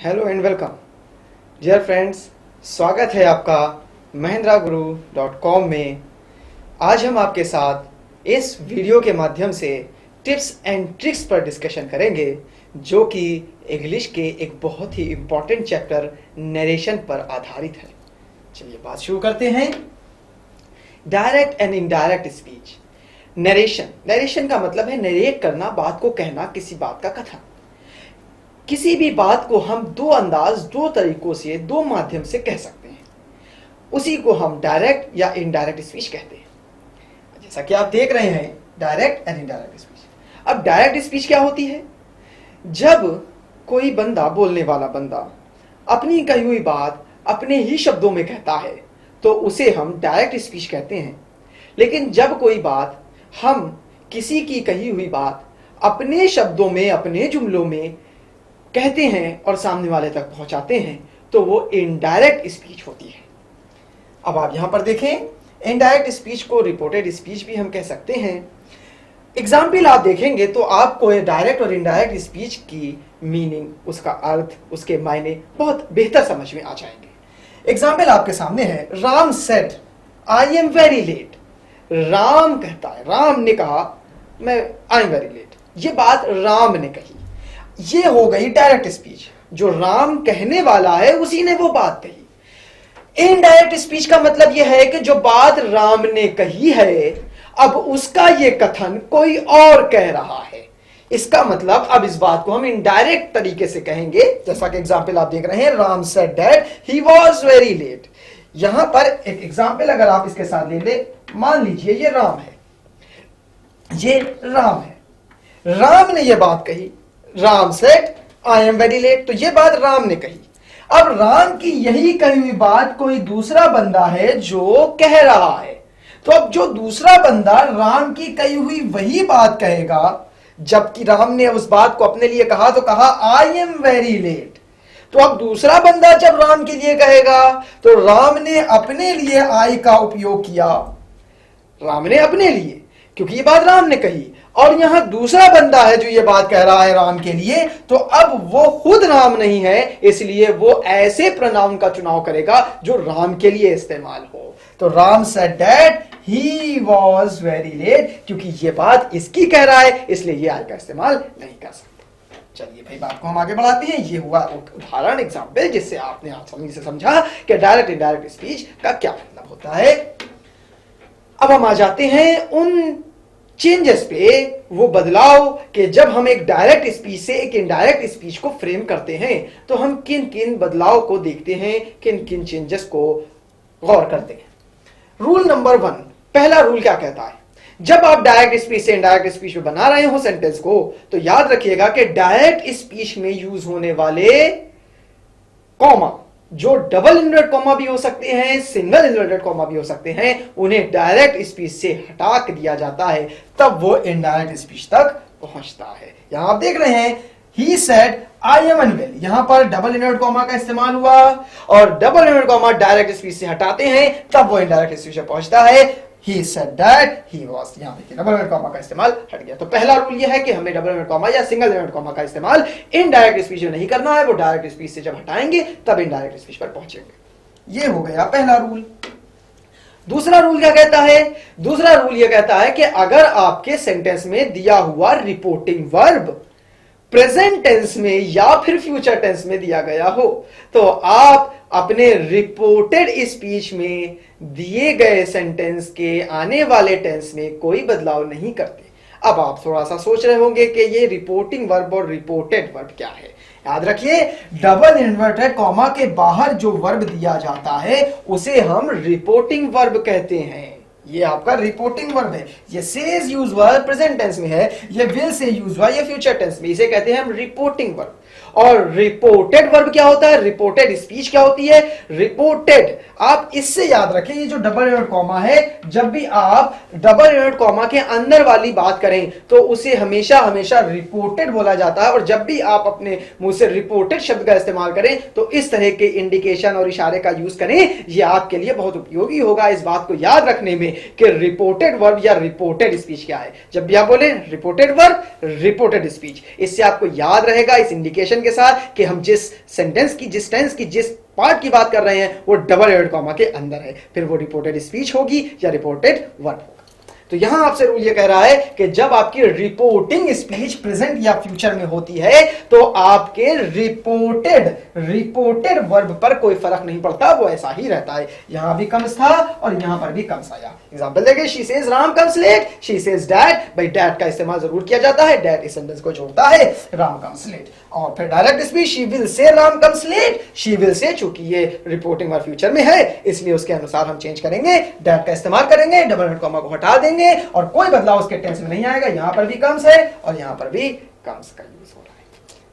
Hello and welcome dear friends, स्वागत है आपका mahindraguru.com में। आज हम आपके साथ इस वीडियो के माध्यम से टिप्स एंड ट्रिक्स पर डिस्कशन करेंगे जो कि इंग्लिश के एक बहुत ही इम्पॉर्टेंट चैप्टर नरेशन पर आधारित है। चलिए बात शुरू करते हैं। Direct and indirect speech. Narration का मतलब है नरेट करना, बात को कहना, किसी बात का कथन। किसी भी बात को हम दो अंदाज, दो तरीकों से, दो माध्यम से कह सकते हैं, उसी को हम डायरेक्ट या इनडायरेक्ट स्पीच कहते हैं। जैसा कि आप देख रहे हैं, डायरेक्ट एंड इनडायरेक्ट स्पीच। अब डायरेक्ट स्पीच क्या होती है? जब कोई बंदा, बोलने वाला बंदा, अपनी कही हुई बात अपने ही शब्दों में कहता है तो उसे हम डायरेक्ट स्पीच कहते हैं। लेकिन जब कोई बात, हम किसी की कही हुई बात अपने शब्दों में, अपने जुमलों में कहते हैं और सामने वाले तक पहुंचाते हैं तो वो इनडायरेक्ट स्पीच होती है। अब आप यहां पर देखें, इनडायरेक्ट स्पीच को रिपोर्टेड स्पीच भी हम कह सकते हैं। एग्जाम्पल आप देखेंगे तो आपको डायरेक्ट और इनडायरेक्ट स्पीच की मीनिंग, उसका अर्थ, उसके मायने बहुत बेहतर समझ में आ जाएंगे। एग्जाम्पल आपके सामने है। Ram said I am very late. Ram कहता है, राम ने कहा मैं आई एम वेरी लेट। ये बात राम ने कही, ये हो गई डायरेक्ट स्पीच। जो राम कहने वाला है उसी ने वो बात कही। इनडायरेक्ट स्पीच का मतलब यह है कि जो बात राम ने कही है, अब उसका ये कथन कोई और कह रहा है। इसका मतलब अब इस बात को हम इनडायरेक्ट तरीके से कहेंगे। जैसा कि एग्जाम्पल आप देख रहे हैं, Ram said that he was very late. यहां पर एक एग्जाम्पल अगर आप इसके साथ ले ले, मान लीजिए ये राम है, ये राम है। राम ने ये बात कही, Ram said I am very late. तो ये बात राम ने कही। अब राम की यही कही हुई बात कोई दूसरा बंदा है जो कह रहा है। तो अब जो दूसरा बंदा राम की कही हुई वही बात कहेगा, जबकि राम ने उस बात को अपने लिए कहा तो कहा आई एम वेरी लेट। तो अब दूसरा बंदा जब राम के लिए कहेगा तो राम ने अपने लिए आई का उपयोग किया, राम ने अपने लिए, क्योंकि ये बात राम ने कही। और यहां दूसरा बंदा है जो ये बात कह रहा है राम के लिए, तो अब वो खुद राम नहीं है, इसलिए वो ऐसे प्रोनाउन का चुनाव करेगा जो राम के लिए इस्तेमाल हो। तो Ram said that he was very late, क्योंकि ये बात इसकी कह रहा है, इसलिए ये आई का इस्तेमाल नहीं कर सकता। चलिए भाई, बात को हम आगे बढ़ाते हैं। ये हुआ उदाहरण, एग्जाम्पल, जिससे आपने आसानी से समझा कि डायरेक्ट इनडायरेक्ट स्पीच का क्या मतलब होता है। अब हम आ जाते हैं उन चेंजेस पे, वो बदलाव कि जब हम एक डायरेक्ट स्पीच से एक इनडायरेक्ट स्पीच को फ्रेम करते हैं तो हम किन किन बदलाव को देखते हैं, किन किन चेंजेस को गौर करते हैं। रूल नंबर 1, पहला रूल क्या कहता है? जब आप डायरेक्ट स्पीच से इनडायरेक्ट स्पीच में बना रहे हो सेंटेंस को, तो याद रखिएगा कि डायरेक्ट स्पीच में यूज होने वाले कॉमा, जो डबल इन्वर्टेड कॉमा भी हो सकते हैं, सिंगल इन्वर्टेड कॉमा भी हो सकते हैं, उन्हें डायरेक्ट स्पीच से हटा दिया जाता है, तब वो इनडायरेक्ट स्पीच तक पहुंचता है। यहां आप देख रहे हैं, he said I am unwell. यहां पर डबल इन्वर्टेड कॉमा का इस्तेमाल हुआ, और double inverted comma direct speech से हटाते हैं तब वो इनडायरेक्ट स्पीच में पहुंचता है। He said that he was। यहां देखिए डबल इन्वर्टेड कॉमा का इस्तेमाल हट गया। तो पहला रूल यह है कि हमें डबल इन्वर्टेड कॉमा या सिंगल इन्वर्टेड कॉमा का इस्तेमाल इनडायरेक्ट स्पीच में नहीं करना है। वो डायरेक्ट स्पीच से जब हटाएंगे तब इनडायरेक्ट स्पीच पर पहुंचेंगे। ये हो गया पहला रूल। दूसरा रूल क्या कहता है? दूसरा रूल यह कहता है कि अगर आपके सेंटेंस में दिया हुआ रिपोर्टिंग वर्ब प्रेजेंट टेंस में या फिर फ्यूचर टेंस में दिया गया हो, तो आप अपने रिपोर्टेड स्पीच में दिए गए सेंटेंस के आने वाले टेंस में कोई बदलाव नहीं करते। अब आप थोड़ा सा सोच रहे होंगे कि ये रिपोर्टिंग वर्ब और रिपोर्टेड वर्ब क्या है। याद रखिए, डबल इन्वर्टेड कॉमा के बाहर जो वर्ब दिया जाता है उसे हम रिपोर्टिंग वर्ब कहते हैं। ये आपका रिपोर्टिंग वर्ब है। ये सेज यूज हुआ प्रेजेंट टेंस में है, ये विल से यूज हुआ ये फ्यूचर टेंस में, इसे कहते हैं हम रिपोर्टिंग वर्ब। और रिपोर्टेड वर्ब क्या होता है? रिपोर्टेड स्पीच क्या होती है? रिपोर्टेड। आप इससे याद रखें, ये जो डबल इन्वर्टेड कॉमा है, जब भी आप डबल इन्वर्टेड कॉमा के अंदर वाली बात करें तो उसे हमेशा हमेशा रिपोर्टेड बोला जाता है। और जब भी आप अपने मुंह से रिपोर्टेड शब्द का इस्तेमाल करें तो इस तरह के इंडिकेशन और इशारे का यूज करें। ये आपके लिए बहुत उपयोगी होगा इस बात को याद रखने में कि रिपोर्टेड वर्ब या रिपोर्टेड स्पीच क्या है। जब भी आप बोले रिपोर्टेड वर्ब, रिपोर्टेड स्पीच, इससे आपको याद रहेगा, इस इंडिकेशन के साथ कि हम जिस सेंटेंस की, जिस टेंस की, जिस पार्ट की बात कर रहे हैं वो डबल इन्वर्टेड कॉमा के अंदर है, फिर वो रिपोर्टेड स्पीच होगी या रिपोर्टेड वर्ब होगा। तो यहां आपसे रूल ये कह रहा है कि जब आपकी रिपोर्टिंग स्पीच प्रेजेंट या फ्यूचर में होती है तो आपके रिपोर्टेड वर्ब पर कोई फर्क नहीं पड़ता, वो ऐसा ही रहता है। यहां भी कम्स था और यहां पर भी कम्स आया। एग्जांपल देखिए, she says Ram comes late, she says dad. भाई डैड का इस्तेमाल जरूर किया जाता है, डैड इस सेंटेंस को जोड़ता है, राम कम्स लेट। और फिर direct speech, she will say Ram comes late, she will say, चूंकि ये रिपोर्टिंग वर्ब फ्यूचर में है इसलिए उसके अनुसार हम चेंज करेंगे, डैड का इस्तेमाल करेंगे, डबल इन्वर्टेड कॉमा को हटा देंगे और कोई बदलाव उसके टेंस में नहीं आएगा। यहां पर भी कम्स है और यहां पर भी कम्स का यूज हो रहा है।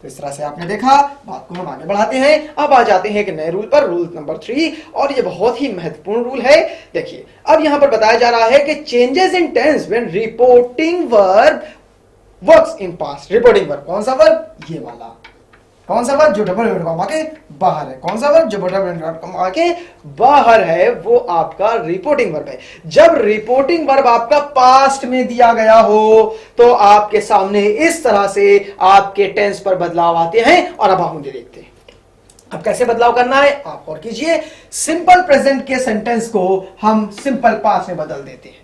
तो इस तरह से आपने देखा, बात को हम आगे बढ़ाते हैं। अब आ जाते हैं एक नए रूल पर, रूल नंबर 3, और ये बहुत ही महत्वपूर्ण रूल है। देखिए, अब यहां पर बताया जा रहा है कि changes in tense when reporting verb works in past. Reporting verb कौन सा वर्ब? ये वाला। कौन सा वर्ब? जो डबल इन्वर्टेड कॉमा के बाहर है। कौन सा वर्ब? जो डबल इन्वर्टेड कॉमा के बाहर है, वो आपका रिपोर्टिंग वर्ब है। जब रिपोर्टिंग वर्ब आपका पास्ट में दिया गया हो तो आपके सामने इस तरह से आपके टेंस पर बदलाव आते हैं। और अब हम उन्हें देखते हैं। अब कैसे बदलाव करना है आप और कीजिए। सिंपल प्रेजेंट के सेंटेंस को हम सिंपल पास्ट में बदल देते हैं।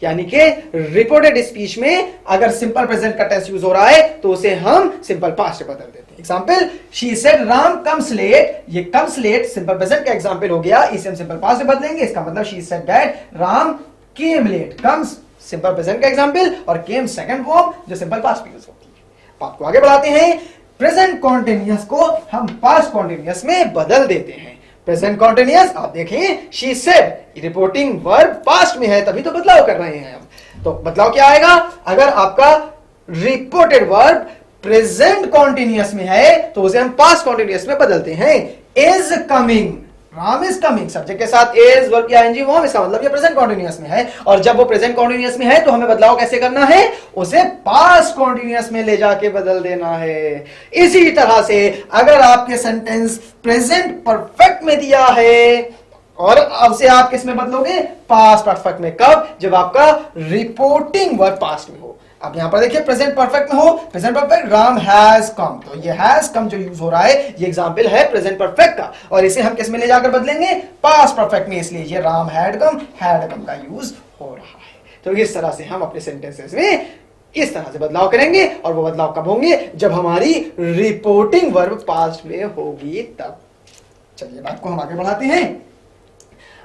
यानी कि रिपोर्टेड स्पीच में अगर सिंपल प्रेजेंट का टेंस यूज हो रहा है तो उसे हम सिंपल पास्ट में बदल देते हैं। Example, she said Ram comes late. ये कम्स लेट सिंपल प्रेजेंट का एग्जांपल हो गया, इसे हम सिंपल पास्ट में बदलेंगे। इसका मतलब she said that Ram came late. Comes simple present का एग्जांपल और केम सेकंड फॉर्म जो सिंपल पास्ट में यूज होती है। बात को आगे बढ़ाते हैं। प्रेजेंट कॉन्टिन्यूअस को हम पास्ट कॉन्टिन्यूअस में बदल देते हैं। प्रेजेंट कॉन्टिन्यूअस आप देखें, she said, reporting verb past में है तभी तो बदलाव कर रहे हैं हम। तो बदलाव क्या आएगा? अगर आपका रिपोर्टेड वर्ब प्रेजेंट कॉन्टिन्यूअस में है तो उसे हम पास्ट कॉन्टिन्यूअस में बदलते हैं। Is coming, Ram is coming, subject के साथ इज वर्ब की आईएनजी फॉर्म, इसका मतलब ये प्रेजेंट कॉन्टिन्यूअस में है। और जब वो प्रेजेंट कॉन्टिन्यूअस में है तो हमें बदलाव कैसे करना है? उसे पास्ट कॉन्टिन्यूअस में ले जाके बदल देना है। इसी तरह से अगर आपके सेंटेंस प्रेजेंट परफेक्ट में दिया है और अब से आप किस में बदलोगे? पास्ट परफेक्ट में। कब? जब आपका रिपोर्टिंग वर्ब पास्ट में हो। अब यहां पर देखिए, प्रेजेंट परफेक्ट में हो, present perfect, Ram has come. तो ये हैज कम जो यूज हो रहा है ये एग्जांपल है प्रेजेंट परफेक्ट का, और इसे हम किस में ले जाकर बदलेंगे? पास्ट परफेक्ट में। इसलिए ये राम हैड कम का यूज हो रहा है। तो इस तरह से हम अपने सेंटेंसेस में इस तरह से बदलाव करेंगे। और वो बदलाव कब होंगे? जब हमारी रिपोर्टिंग वर्ब पास्ट में होगी तब। चलिए बात को हम आगे बढ़ाते हैं।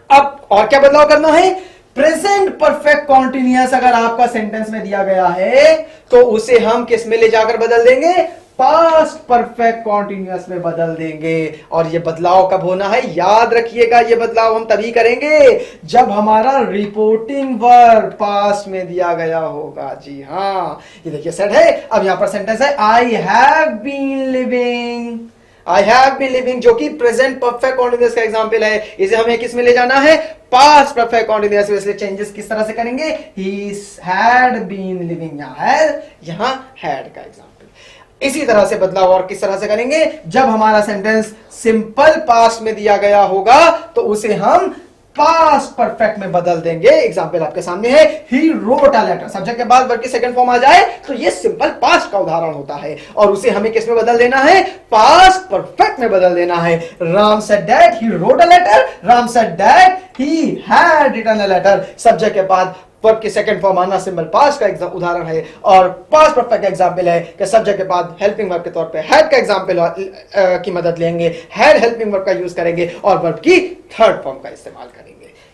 अब और क्या बदलाव करना है? प्रेजेंट परफेक्ट कॉन्टिन्यूअस अगर आपका सेंटेंस में दिया गया है तो उसे हम किस में ले जाकर बदल देंगे? पास्ट परफेक्ट कॉन्टिन्यूअस में बदल देंगे। और ये बदलाव कब होना है? याद रखिएगा, ये बदलाव हम तभी करेंगे जब हमारा रिपोर्टिंग वर्ब पास्ट में दिया गया होगा। जी हाँ, ये देखिए सेट है। अब यहां पर सेंटेंस है, I have been living. I have been living जो कि प्रेजेंट परफेक्ट कॉन्टिन्यूअस का एग्जांपल है। इसे हमें किस में ले जाना है? पास्ट परफेक्ट कॉन्टिन्यूअस में। इसलिए चेंजेस किस तरह से करेंगे? ही हैड बीन लिविंग, यहां हैड का एग्जांपल। इसी तरह से बदलाव और किस तरह से करेंगे? जब हमारा सेंटेंस सिंपल पास्ट में दिया गया होगा तो उसे हम पास्ट परफेक्ट में बदल देंगे। एग्जांपल आपके सामने है, he wrote a letter. Subject के बाद वर्ब की सेकंड फॉर्म आ जाए तो ये सिंपल पास्ट का उदाहरण होता है और उसे हमें किस में बदल देना है? पास्ट परफेक्ट में बदल देना है। Ram said that he wrote a letter, Ram said that he had written a letter. Subject के बाद वर्ब की सेकंड फॉर्म आना सिंपल पास्ट का उदाहरण है। और पास्ट परफेक्ट का एग्जांपल है कि सब्जेक्ट के बाद हेल्पिंग वर्ब के तौर पे हैड का एग्जांपल की मदद लेंगे, हैड हेल्पिंग वर्ब का यूज करेंगे और वर्ब की थर्ड फॉर्म का इस्तेमाल करेंगे।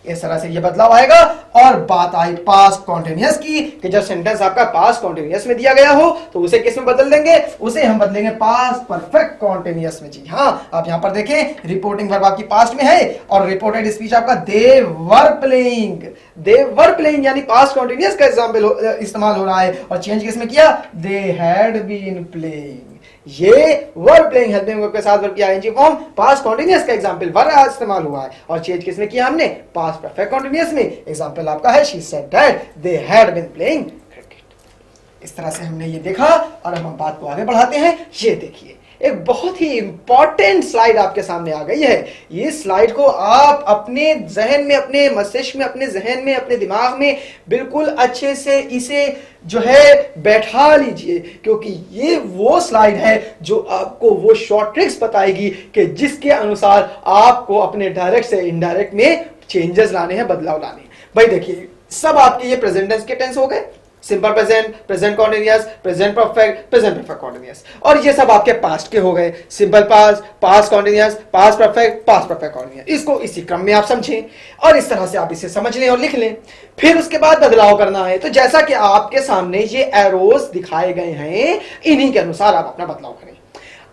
इस तरह से ये बदलाव आएगा। और बात आई पास्ट कॉन्टिन्यूअस की कि जब सेंटेंस आपका पास्ट कॉन्टिन्यूअस में दिया गया हो तो उसे किस में बदल देंगे? उसे हम बदलेंगे पास्ट परफेक्ट कॉन्टिन्यूअस में। जी हाँ, आप यहां पर देखें, रिपोर्टिंग वर्ब आपकी पास्ट में है और रिपोर्टेड स्पीच आपका they were playing. They were playing यानी पास्ट कॉन्टिन्यूअस का एग्जांपल इस्तेमाल हो रहा है और चेंज किसमें किया? They had been playing. ये वर्ब प्लेइंग हेल्पिंग वर्ब के साथ वर्ब की आईएनजी फॉर्म पास्ट कॉन्टिन्यूअस का एग्जांपल वर्ब इस्तेमाल हुआ है और चेंज किसमें किया हमने? पास्ट परफेक्ट कॉन्टिन्यूअस में। एग्जांपल आपका है, she said that they had been playing cricket. इस तरह से हमने ये देखा और अब हम बात को आगे बढ़ाते हैं। ये देखिए, एक बहुत ही इंपॉर्टेंट स्लाइड आपके सामने आ गई है। ये स्लाइड को आप अपने जहन में, अपने मस्तिष्क में, अपने जहन में, अपने दिमाग में बिल्कुल अच्छे से इसे जो है बैठा लीजिए, क्योंकि ये वो स्लाइड है जो आपको वो शॉर्ट ट्रिक्स बताएगी कि जिसके अनुसार आपको अपने डायरेक्ट से इनडायरेक्ट में चेंजेस लाने हैं, बदलाव लाने हैं। भाई देखिए, सब आपके ये प्रेजेंट टेंस के टेंस हो गए, simple present, present continuous, present perfect, present perfect continuous, और ये सब आपके पास्ट के हो गए, simple past, past continuous, past perfect, past perfect continuous. इसको इसी क्रम में आप समझें और इस तरह से आप इसे समझ लें और लिख लें। फिर उसके बाद बदलाव करना है, तो जैसा कि आपके सामने ये एरोस दिखाए गए हैं, इन्हीं के अनुसार आप अपना बदलाव करें।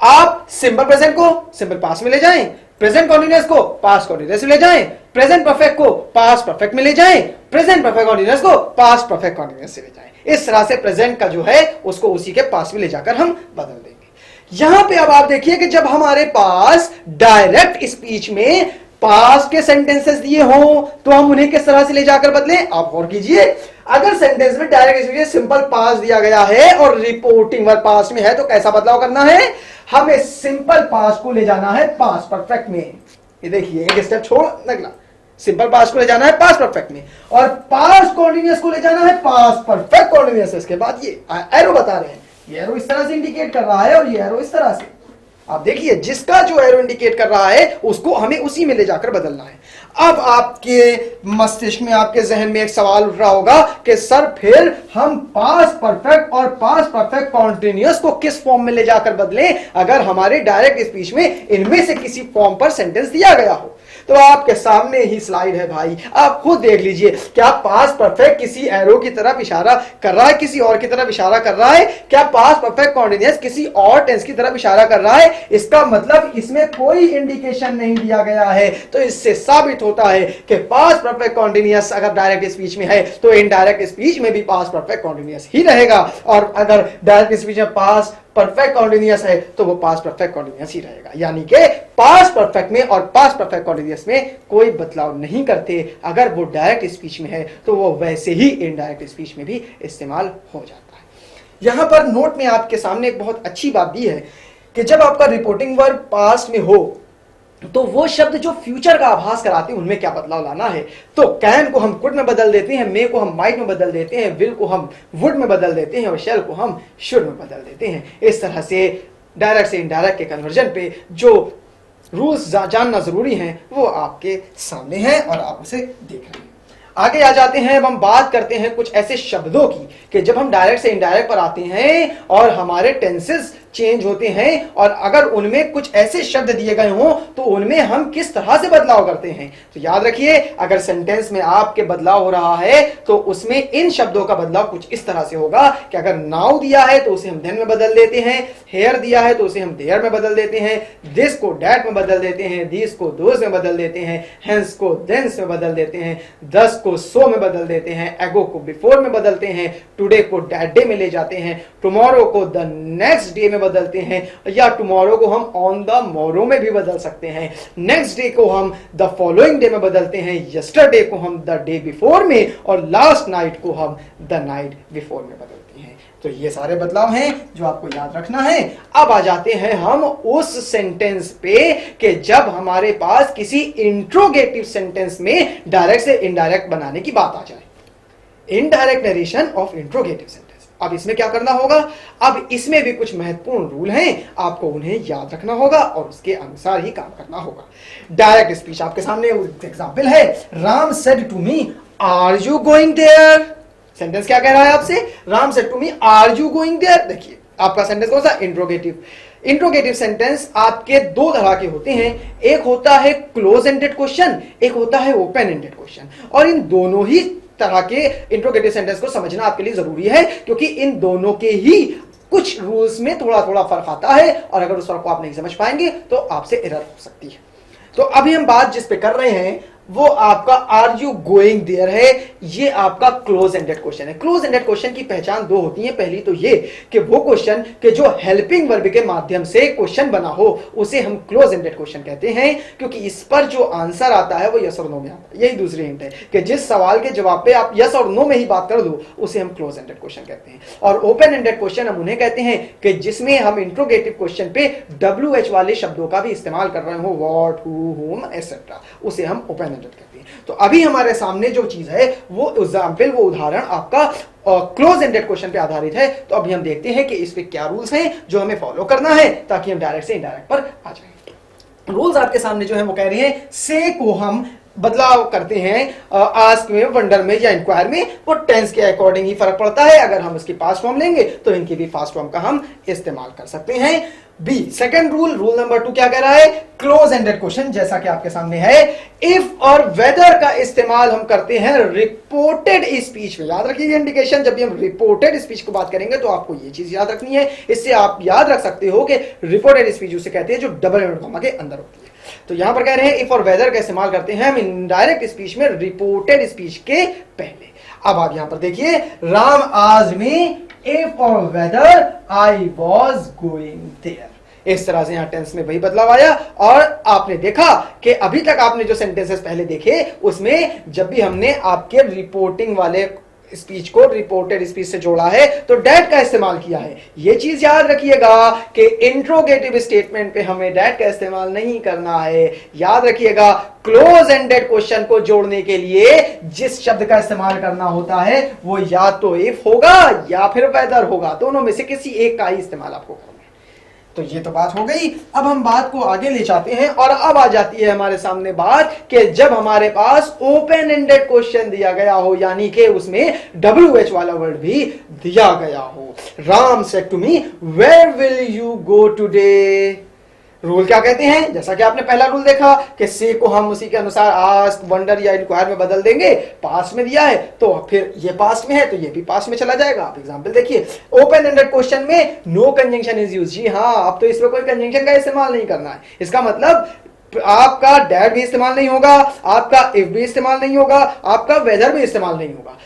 आप सिंपल प्रेजेंट को सिंपल पास्ट में ले जाएं, प्रेजेंट कॉन्टिन्यूअस को पास्ट कॉन्टिन्यूअस में ले जाएं, प्रेजेंट परफेक्ट को पास्ट परफेक्ट में ले जाएं, प्रेजेंट परफेक्ट कॉन्टिन्यूअस को पास्ट परफेक्ट कॉन्टिन्यूअस से ले जाएं। इस तरह से प्रेजेंट का जो है उसको उसी के पास्ट में ले जाकर हम बदल देंगे। यहां पे अब आप देखिए कि जब हमारे पास डायरेक्ट स्पीच में पास्ट के सेंटेंसेस दिए हों तो हम उन्हें किस तरह से ले जाकर बदलें। आप गौर कीजिए, अगर सेंटेंस में डायरेक्ट स्पीच सिंपल पास्ट दिया गया है और रिपोर्टिंग वर्ब पास्ट में है तो कैसा बदलाव करना है, हमें सिंपल पास्ट को ले जाना है पास्ट परफेक्ट में। ये देखिए, एक स्टेप छोड़ निकला, सिंपल पास्ट को ले जाना है पास्ट परफेक्ट में और पास्ट कॉन्टिन्यूअस को ले जाना है पास्ट परफेक्ट कॉन्टिन्यूअस। इसके बाद ये एरो बता रहे हैं, ये एरो इस तरह से इंडिकेट कर रहा है और ये एरो इस तरह से। आप देखिए, जिसका जो एरो इंडिकेट कर रहा है उसको हमें उसी में ले जाकर बदलना है। अब आपके मस्तिष्क में, आपके जहन में एक सवाल उठ रहा होगा कि सर फिर हम पास्ट परफेक्ट और पास्ट परफेक्ट कॉन्टिन्यूअस को किस फॉर्म में ले जाकर बदलें अगर हमारे डायरेक्ट स्पीच में इनमें से किसी फॉर्म पर सेंटेंस दिया गया हो। तो आपके सामने ही स्लाइड है भाई, आप खुद देख लीजिए। क्या पास्ट परफेक्ट किसी एरो की तरफ इशारा कर रहा है, किसी और की तरफ इशारा कर रहा है? क्या पास्ट परफेक्ट कॉन्टिन्यूअस किसी और टेंस की तरफ इशारा कर रहा है? इसका मतलब इसमें कोई इंडिकेशन नहीं दिया गया है। तो इससे साबित होता है कि पास्ट परफेक्ट कॉन्टिन्यूअस अगर डायरेक्ट स्पीच में है तो इनडायरेक्ट स्पीच में भी पास्ट परफेक्ट कॉन्टिन्यूअस ही रहेगा, और अगर डायरेक्ट स्पीच में पास्ट परफेक्ट कॉन्टिन्यूअस है तो वो पास्ट परफेक्ट कॉन्टिन्यूअस ही रहेगा। यानी कि पास्ट परफेक्ट में और पास्ट परफेक्ट कॉन्टिन्यूअस में कोई बदलाव नहीं करते। अगर वो डायरेक्ट स्पीच में है तो वो वैसे ही इनडायरेक्ट स्पीच में भी इस्तेमाल हो जाता है। यहां पर नोट में आपके सामने एक बहुत अच्छी बात दी है कि जब आपका रिपोर्टिंग वर्ब पास्ट में हो तो वो शब्द जो फ्यूचर का आभास कराते हैं उनमें क्या बदलाव लाना है। तो कैन को हम कुड में बदल देते हैं, मे को हम माइट में बदल देते हैं, विल को हम वुड में बदल देते हैं और शेल को हम शुड में बदल देते हैं। इस तरह से डायरेक्ट से इनडायरेक्ट के कन्वर्जन पे जो रूल्स जानना जरूरी हैं वो आपके सामने हैं और आप उसे देख रहे हैं। आगे आ जाते हैं, अब हम बात करते हैं कुछ ऐसे शब्दों की कि जब हम डायरेक्ट से इनडायरेक्ट पर आते हैं और हमारे टेंसेस चेंज होते हैं और अगर उनमें कुछ ऐसे शब्द दिए गए हों तो उनमें हम किस तरह से बदलाव करते हैं। तो याद रखिए, अगर सेंटेंस में आपके बदलाव हो रहा है तो उसमें इन शब्दों का बदलाव कुछ इस तरह से होगा कि अगर नाउ दिया है तो उसे हम देन में बदल देते हैं, हेयर दिया है तो उसे हम देयर में बदल देते हैं, दिस को डैट में बदल देते हैं, दिस को दोज में बदल देते हैं, हेंस को देंस में बदल देते हैं, दस को सो में बदल देते हैं, एगो को बिफोर में बदलते हैं, टुडे को दैट डे में ले जाते हैं, टुमारो को द नेक्स्ट डे में बदलते हैं, या टुमारो को हम ऑन द मोरो में भी बदल सकते हैं, नेक्स्ट डे को हम द फॉलोइंग डे में बदलते हैं, यस्टरडे को हम द डे बिफोर में और लास्ट नाइट को हम द नाइट बिफोर में बदलते हैं। तो ये सारे बदलाव हैं जो आपको याद रखना है। अब आ जाते हैं हम उस सेंटेंस पे कि जब हमारे पास किसी इंट्रोगेटिव सेंटेंस में डायरेक्ट से इनडायरेक्ट बनाने की बात आ जाए। Indirect narration of interrogative sentence. अब इसमें क्या करना होगा, अब इसमें भी कुछ महत्वपूर्ण रूल हैं, आपको उन्हें याद रखना होगा और उसके अनुसार ही काम करना होगा। डायरेक्ट स्पीच आपके सामने एग्जांपल है, Ram said to me are you going there. Sentence क्या कह रहा है आपसे, Ram said to me are you going there. देखिए आपका सेंटेंस कौन सा, इंट्रोगेटिव। इंट्रोगेटिव सेंटेंस आपके दो तरह के होते हैं, एक होता है क्लोज एंडेड क्वेश्चन, एक होता है ओपन एंडेड क्वेश्चन। और इन दोनों ही तरह के इंट्रोगेटिव सेंटेंस को समझना आपके लिए जरूरी है क्योंकि इन दोनों के ही कुछ रूल्स में थोड़ा थोड़ा फर्क आता है और अगर उस फर्क को आप नहीं समझ पाएंगे तो आपसे एरर हो सकती है। तो अभी हम बात जिस पे कर रहे हैं वो आपका आर यू गोइंग देयर है, ये आपका क्लोज एंडेड क्वेश्चन है। क्लोज एंडेड क्वेश्चन की पहचान दो होती है। पहली तो ये कि वो क्वेश्चन के जो हेल्पिंग वर्ब के माध्यम से क्वेश्चन बना हो उसे हम क्लोज एंडेड क्वेश्चन कहते हैं, क्योंकि इस पर जो आंसर आता है वो यस और नो में आता है। यही दूसरी हिंट है कि जिस सवाल के जवाब पे आप यस और नो में ही बात कर दो उसे हम क्लोज एंडेड क्वेश्चन कहते हैं। और ओपन एंडेड क्वेश्चन हम उन्हें कहते हैं कि जिसमें हम इंट्रोगेटिव क्वेश्चन पे WH वाले शब्दों का भी इस्तेमाल कर रहे हो, व्हाट, हु, हुम एटसेट्रा, उसे हम ओपन एंडेड कहते हैं। तो अभी हमारे सामने जो चीज है वो एग्जाम्पल, वो उदाहरण आपका क्लोज एंडेड क्वेश्चन पे आधारित है। तो अभी हम देखते हैं कि इस पे क्या रूल्स हैं जो हमें फॉलो करना है ताकि हम डायरेक्ट से इनडायरेक्ट पर आ जाएं। रूल्स आपके सामने जो है वो कह रहे हैं से को हम बदलाव करते हैं आस्क में, वंडर में या इंक्वायर में, वो टेंस के अकॉर्डिंग ही फर्क पड़ता है। अगर हम इसकी पास्ट फॉर्म लेंगे तो इनकी भी फास्ट फॉर्म का हम इस्तेमाल कर सकते हैं। B second rule, rule number 2 क्या कह रहा है? क्लोज एंडेड क्वेश्चन जैसा कि आपके सामने है, इफ और वेदर का इस्तेमाल हम करते हैं रिपोर्टेड स्पीच में। याद रखिए इंडिकेशन, जब भी हम रिपोर्टेड स्पीच को बात करेंगे तो आपको ये चीज याद रखनी है। इससे आप याद रख सकते हो कि रिपोर्टेड स्पीच उसे कहते हैं जो डबल इन्वर्टेड कॉमा के अंदर होती है। तो यहां पर कह रहे हैं इफ और वेदर का इस्तेमाल करते हैं हम इनडायरेक्ट स्पीच में रिपोर्टेड स्पीच के पहले। अब आप यहां पर देखिए, राम आज में इफ और whether I was going there, इस तरह से यहां टेंस में वही बदलाव आया। और आपने देखा कि अभी तक आपने जो सेंटेंसेस पहले देखे उसमें जब भी हमने आपके रिपोर्टिंग वाले स्पीच को रिपोर्टेड स्पीच से जोड़ा है तो डैट का इस्तेमाल किया है। यह चीज याद रखिएगा कि इंट्रोगेटिव स्टेटमेंट पे हमें डैट का इस्तेमाल नहीं करना है। याद रखिएगा, क्लोज एंडेड क्वेश्चन को जोड़ने के लिए जिस शब्द का इस्तेमाल करना होता है वो या तो इफ होगा या फिर वेदर होगा, दोनों में से किसी एक का ही इस्तेमाल आपको करना है। तो ये तो बात हो गई। अब हम बात को आगे ले जाते हैं और अब आ जाती है हमारे सामने बात कि जब हमारे पास ओपन एंडेड क्वेश्चन दिया गया हो, यानी कि उसमें WH वाला वर्ड भी दिया गया हो। Ram said to me where will you go today. Rule क्या कहते हैं? जैसा कि आपने पहला रूल देखा कि से को हम उसी के अनुसार आस्क, वंडर या इंक्वायर में बदल देंगे। पास्ट में दिया है तो फिर ये पास्ट में है तो ये भी पास्ट में चला जाएगा। आप एग्जांपल देखिए, ओपन एंडेड क्वेश्चन में नो कंजंक्शन इज यूज्ड। जी हाँ, अब तो इसमें कोई कंजंक्शन का इस्तेमाल नहीं करना है। इसका मतलब आपका डैट भी इस्तेमाल नहीं होगा, आपका इफ भी इस्तेमाल नहीं होगा, आपका वेदर भी इस्तेमाल नहीं होगा।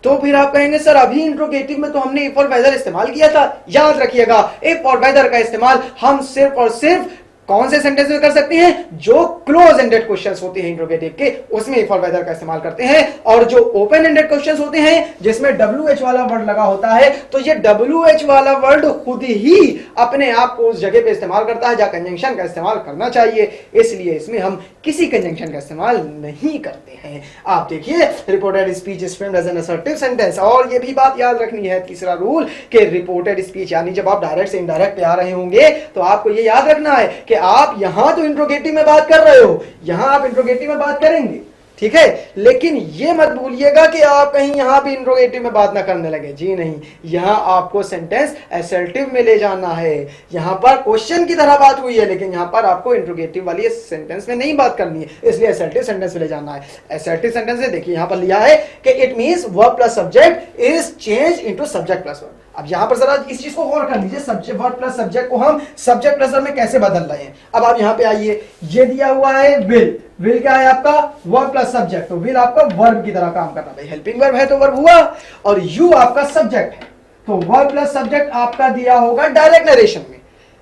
तो फिर आप कहेंगे सर अभी इंट्रोगेटिव में तो हमने इफ और वेदर इस्तेमाल किया था। याद रखिएगा, इफ और वेदर का इस्तेमाल हम सिर्फ और सिर्फ कौन से सेंटेंस में कर सकते हैं? जो क्लोज एंडेड क्वेश्चंस होते हैं इंट्रोगेटिव के, उसमें इफ और वेदर का इस्तेमाल करते हैं। और जो ओपन एंडेड क्वेश्चंस होते हैं जिसमें WH वाला वर्ड लगा होता है, तो ये WH वाला वर्ड खुद ही अपने आप को उस जगह पे इस्तेमाल करता है जहां कंजंक्शन का इस्तेमाल करना चाहिए। इसलिए इसमें हम किसी कंजंक्शन का इस्तेमाल नहीं करते हैं। आप देखिए, reported speech is framed as an assertive sentence. और ये भी बात याद रखनी है, तीसरा रूल, कि रिपोर्टेड स्पीच यानी जब आप डायरेक्ट से इनडायरेक्ट पे आ रहे होंगे तो आपको ये याद रखना है कि आप यहां तो इंट्रोगेटिव में बात कर रहे हो, यहां आप इंट्रोगेटिव में बात करेंगे, ठीक है, लेकिन ये मत भूलिएगा कि आप कहीं यहां भी इंट्रोगेटिव में बात ना करने लगे। जी नहीं, यहां आपको सेंटेंस असर्टिव में ले जाना है। यहां पर क्वेश्चन की तरह बात हुई है लेकिन यहां पर आपको इंट्रोगेटिव वाली सेंटेंस में नहीं बात करनी है, इसलिए असर्टिव सेंटेंस में ले जाना है। असर्टिव सेंटेंस से देखिए यहां पर लिया है कि it means verb plus subject is change into subject plus verb. अब यहां पर जरा इस चीज को गौर कर लीजिए, सब्जेक्ट वर्ब प्लस सब्जेक्ट को हम सब्जेक्ट प्लस वर्ब में कैसे बदल रहे हैं। अब आप यहां पे आइए, ये दिया हुआ है विल। विल क्या है आपका? Verb plus subject. तो विल आपका वर्ब की तरह काम करना, भाई हेल्पिंग वर्ब है तो वर्ब हुआ, और यू आपका सब्जेक्ट है तो वर्ब प्लस सब्जेक्ट आपका दिया होगा डायरेक्ट नरेशन में।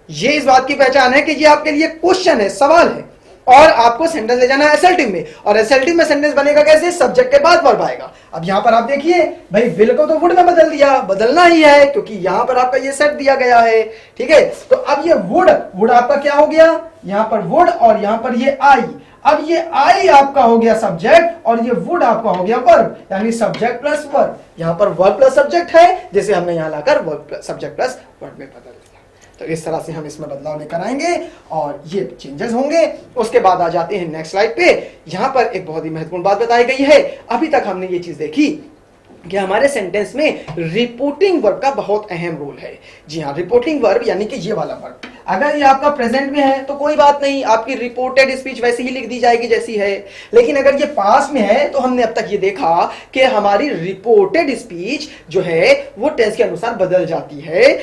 ये इस बात की पहचान है कि ये आपके लिए क्वेश्चन है, सवाल है, और आपको सेंटेंस ले जाना है असर्टिव में। और असर्टिव में सेंटेंस बनेगा कैसे? सब्जेक्ट के बाद वर्ब आएगा। अब यहां पर आप देखिए, भाई विल को तो वुड में बदल दिया, बदलना ही है क्योंकि यहां पर आपका ये सेट दिया गया है, ठीक है। तो अब ये वुड, वुड आपका क्या हो गया? यहां पर वुड और यहां पर ये आई। अब ये आई आपका हो गया सब्जेक्ट और ये वुड आपका हो गया वर्ब, यानी सब्जेक्ट प्लस वर्ब। यहां पर वर्ब प्लस सब्जेक्ट है, जैसे हमने यहां लाकर वर्ब सब्जेक्ट प्लस वर्ब में बदल दिया। तो इस तरह से हम इसमें बदलाव लेकर आएंगे और ये चेंजेस होंगे। उसके बाद आ जाते हैं नेक्स्ट स्लाइड पे। यहां पर एक बहुत ही महत्वपूर्ण बात बताई गई है। अभी तक हमने ये चीज देखी कि हमारे सेंटेंस में रिपोर्टिंग वर्ब का बहुत अहम रोल है। जी हाँ, रिपोर्टिंग वर्ब यानी कि ये वाला वर्ब, अगर ये आपका प्रेजेंट में है तो कोई बात नहीं, आपकी रिपोर्टेड स्पीच वैसे ही लिख दी जाएगी जैसी है। लेकिन अगर ये पास्ट में है तो हमने अब तक ये देखा कि हमारी रिपोर्टेड स्पीच जो है वो टेंस के अनुसार बदल जाती है।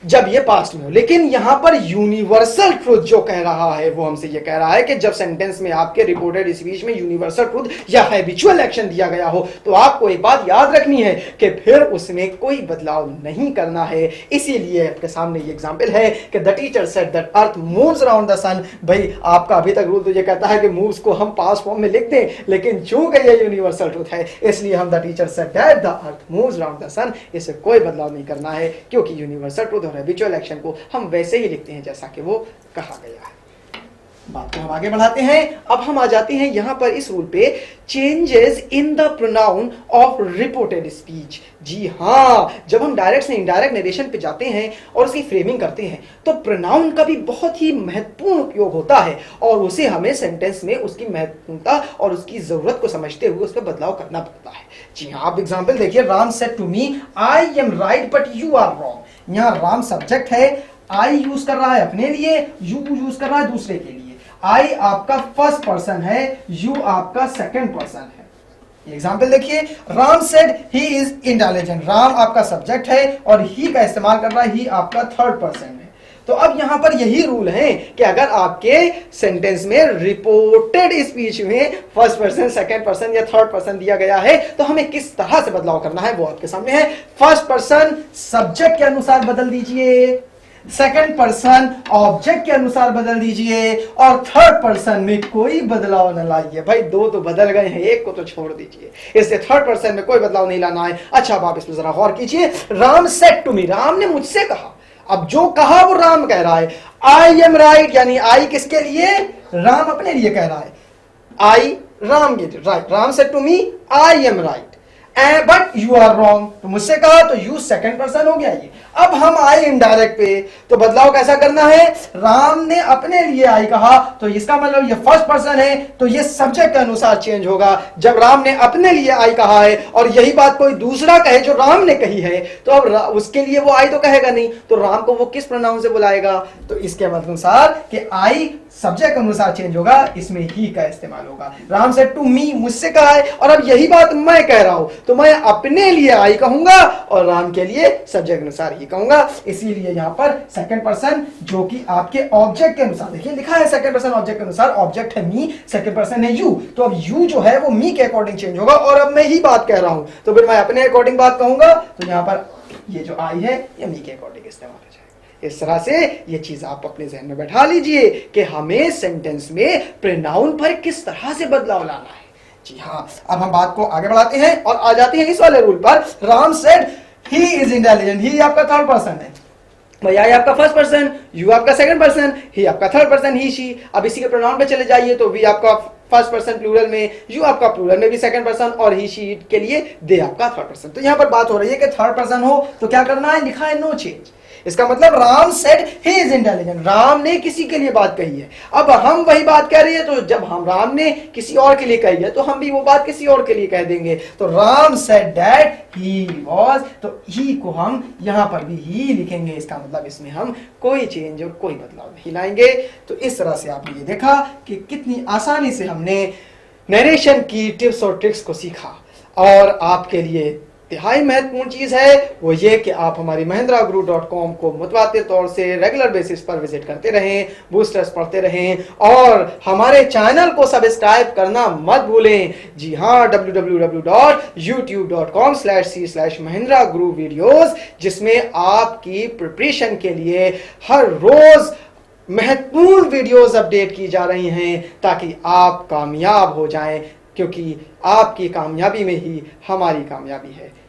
जब ये पास्ट में हो। लेकिन यहां पर यूनिवर्सल ट्रूथ जो कह रहा है वो हमसे ये कह रहा है कि जब सेंटेंस में आपके रिपोर्टेड स्पीच में यूनिवर्सल ट्रूथ या हैबिचुअल एक्शन दिया गया हो तो आपको एक बात याद रखनी है कि फिर उसमें कोई बदलाव नहीं करना है। इसीलिए आपके सामने ये एग्जांपल है कि the teacher said that earth moves around the sun. भाई आपका अभी तक रूल तो ये कहता है कि मूव्स को हम पास्ट फॉर्म में लिख दें, लेकिन चूंकि ये यूनिवर्सल ट्रूथ है इसलिए हम the teacher said that the earth moves around the sun, इसे कोई बदलाव नहीं करना है, क्योंकि यूनिवर्सल ट्रूथ और हैबिचुअल एक्शन को हम वैसे ही लिखते हैं जैसा कि वो कहा गया है। बात को हम आगे बढ़ाते हैं। अब हम आ जाते हैं यहां पर इस रूल पे, changes in the pronoun of reported speech. जी हां, जब हम डायरेक्ट से इनडायरेक्ट नरेशन पे जाते हैं और उसकी फ्रेमिंग करते हैं तो प्रोनाउन का भी बहुत ही महत्वपूर्ण उपयोग होता है और उसे हमें सेंटेंस में उसकी महत्वपूर्णता और उसकी जरूरत को समझते हुए उस पर बदलाव करना पड़ता है। जी हां, आप एग्जांपल देखिए, Ram said to me I am right but you are wrong. यहां राम सब्जेक्ट है, आई यूज कर रहा है अपने लिए, यू यूज कर रहा है दूसरे के लिए। आई आपका फर्स्ट पर्सन है, यू आपका सेकंड पर्सन है। एग्जाम्पल देखिए, Ram said he is intelligent. Ram आपका सब्जेक्ट है और ही का इस्तेमाल कर रहा है, ही आपका थर्ड पर्सन है। तो अब यहां पर यही रूल है कि अगर आपके सेंटेंस में रिपोर्टेड स्पीच में फर्स्ट पर्सन, सेकंड पर्सन या थर्ड पर्सन दिया गया है तो हमें किस तरह से बदलाव करना है वो आपके सामने है। फर्स्ट पर्सन सब्जेक्ट के अनुसार बदल दीजिए, सेकंड पर्सन ऑब्जेक्ट के अनुसार बदल दीजिए और थर्ड पर्सन में कोई बदलाव न लाइए। भाई दो तो बदल गए हैं, एक को तो छोड़ दीजिए, इससे थर्ड पर्सन में कोई बदलाव नहीं लाना है। अच्छा, अब आप इस पर जरा गौर कीजिए। Ram said to me, Ram ने मुझसे कहा। अब जो कहा वो राम कह रहा है। आई एम राइट, यानी आई किसके लिए? राम अपने लिए कह रहा है। आई राम के right, Ram said to me I am right but you are wrong, तो मुझसे कहा तो यू सेकंड पर्सन हो गया ये। अब हम आए इनडायरेक्ट पे, तो बदलाव कैसा करना है? राम ने अपने लिए आई कहा तो इसका मतलब ये फर्स्ट पर्सन है तो ये सब्जेक्ट के अनुसार चेंज होगा। जब राम ने अपने लिए आई कहा है और यही बात कोई दूसरा कहे जो राम ने कही है तो अब उसके लिए वो आई तो कहेगा नहीं, तो राम को वो किस प्रोनाउन से बुलाएगा? तो इसके अनुसार कि आई सब्जेक्ट अनुसार चेंज होगा, इसमें ही का इस्तेमाल होगा। राम सेड टू मी, मुझसे कहा है और अब यही बात मैं कह रहा हूं तो मैं अपने लिए आई कहूंगा और राम के लिए सब्जेक्ट अनुसार ही कहूंगा। इसीलिए यहां पर सेकंड पर्सन जो कि आपके ऑब्जेक्ट के अनुसार, देखिए लिखा है सेकंड पर्सन ऑब्जेक्ट के अनुसार, ऑब्जेक्ट है मी, सेकंड पर्सन है यू, तो अब यू जो है वो मी के अकॉर्डिंग चेंज होगा और अब मैं ही बात कह रहा हूं तो फिर मैं अपने अकॉर्डिंग बात कहूंगा, तो यहां पर ये जो आई है ये मी के अकॉर्डिंग इस्तेमाल हो जाएगा। इस तरह से ये चीज आप अपने जहन में बैठा लीजिए कि हमें सेंटेंस में प्रोनाउन पर किस तरह से बदलाव लाना है। जी हाँ, अब हम बात को आगे बढ़ाते हैं और आ जाते हैं इस वाले रूल पर। Ram said he is intelligent, he आपका थर्ड पर्सन है, भाई आई आपका फर्स्ट पर्सन, यू आपका सेकंड पर्सन, ही आपका थर्ड पर्सन, ही शी। अब इसी के प्रोनाउन पे चले जाइए तो वी आपका फर्स्ट पर्सन प्लूरल में, यू आपका प्लूरल में भी सेकंड पर्सन और ही शी के लिए दे आपका थर्ड पर्सन। तो यहां पर बात हो रही है कि थर्ड पर्सन हो तो क्या करना है? लिखा है नो चेंज। इसका मतलब Ram said he is intelligent, Ram ने किसी के लिए बात कही है। अब हम वही बात कह रही है तो जब हम राम ने किसी और के लिए कही है तो हम भी वो बात किसी और के लिए कह देंगे। तो Ram said that he was, तो ही को हम यहां पर भी ही लिखेंगे। इसका मतलब इसमें हम कोई चेंज और कोई बदलाव नहीं लाएंगे। तो इस तरह से आपने ये देखा कि कितनी आसानी से हमने नरेशन की टिप्स और ट्रिक्स को सीखा। और आपके लिए तिहाई महत्वपूर्ण चीज है वो ये कि आप हमारी mahindraguru.com को मुतवातिर तौर से रेगुलर बेसिस पर विजिट करते रहें, बूस्टर्स पढ़ते रहें और हमारे चैनल को सब्सक्राइब करना मत भूलें। जी हाँ, www.youtube.com/c/mahindraguruvideos, जिसमें आपकी प्रिपरेशन के लिए हर रोज महत्वपूर्ण वीडियोस अपडेट की जा रही हैं ताकि आप कामयाब हो जाएं, क्योंकि आपकी कामयाबी में ही हमारी कामयाबी है।